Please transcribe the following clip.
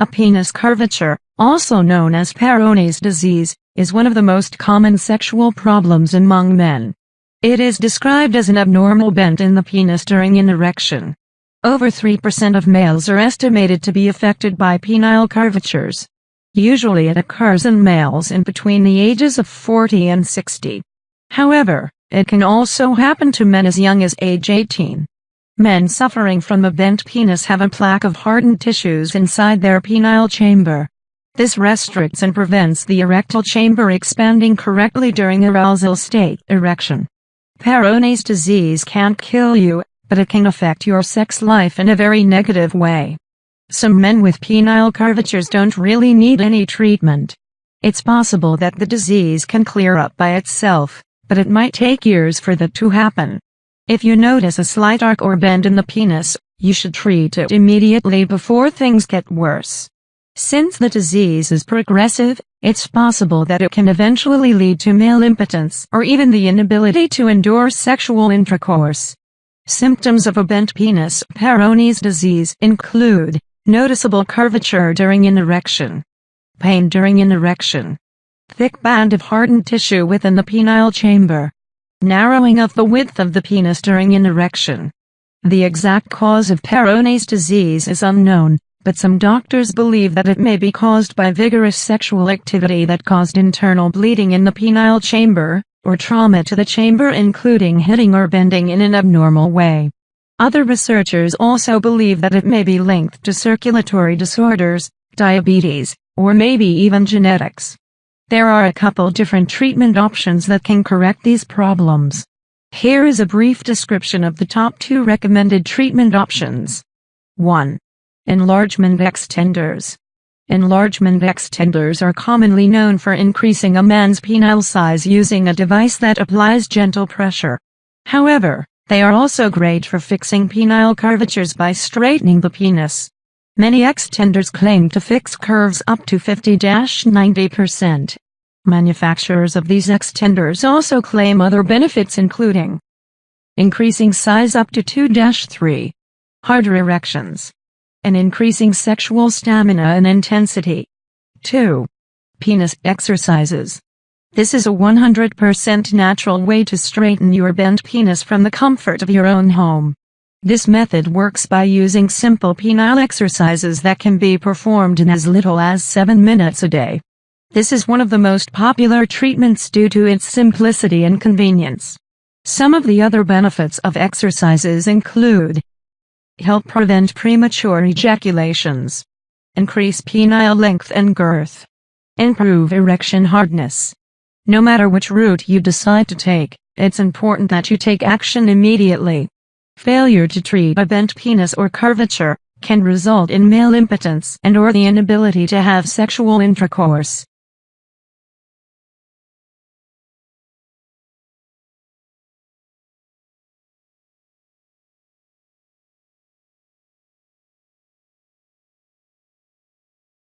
A penis curvature, also known as Peyronie disease, is one of the most common sexual problems among men. It is described as an abnormal bend in the penis during an erection. Over 3% of males are estimated to be affected by penile curvatures. Usually it occurs in males in between the ages of 40 and 60. However, it can also happen to men as young as age 18. Men suffering from a bent penis have a plaque of hardened tissues inside their penile chamber. This restricts and prevents the erectile chamber expanding correctly during arousal state erection. Peyronie disease can't kill you, but it can affect your sex life in a very negative way. Some men with penile curvatures don't really need any treatment. It's possible that the disease can clear up by itself, but it might take years for that to happen. If you notice a slight arc or bend in the penis, you should treat it immediately before things get worse. Since the disease is progressive, it's possible that it can eventually lead to male impotence or even the inability to endure sexual intercourse. Symptoms of a bent penis Peyronie disease include noticeable curvature during an erection, pain during an erection, thick band of hardened tissue within the penile chamber, narrowing of the width of the penis during an erection. The exact cause of Peyronie disease is unknown, but some doctors believe that it may be caused by vigorous sexual activity that caused internal bleeding in the penile chamber, or trauma to the chamber including hitting or bending in an abnormal way. Other researchers also believe that it may be linked to circulatory disorders, diabetes, or maybe even genetics. There are a couple different treatment options that can correct these problems. Here is a brief description of the top 2 recommended treatment options. 1. Enlargement extenders. Enlargement extenders are commonly known for increasing a man's penile size using a device that applies gentle pressure. However, they are also great for fixing penile curvatures by straightening the penis. Many extenders claim to fix curves up to 50–90%. Manufacturers of these extenders also claim other benefits including increasing size up to 2–3, harder erections, and increasing sexual stamina and intensity. 2. Penis exercises. This is a 100% natural way to straighten your bent penis from the comfort of your own home. This method works by using simple penile exercises that can be performed in as little as 7 minutes a day. This is one of the most popular treatments due to its simplicity and convenience. Some of the other benefits of exercises include help prevent premature ejaculations, increase penile length and girth, improve erection hardness. No matter which route you decide to take, it's important that you take action immediately. Failure to treat a bent penis or curvature can result in male impotence and/or the inability to have sexual intercourse.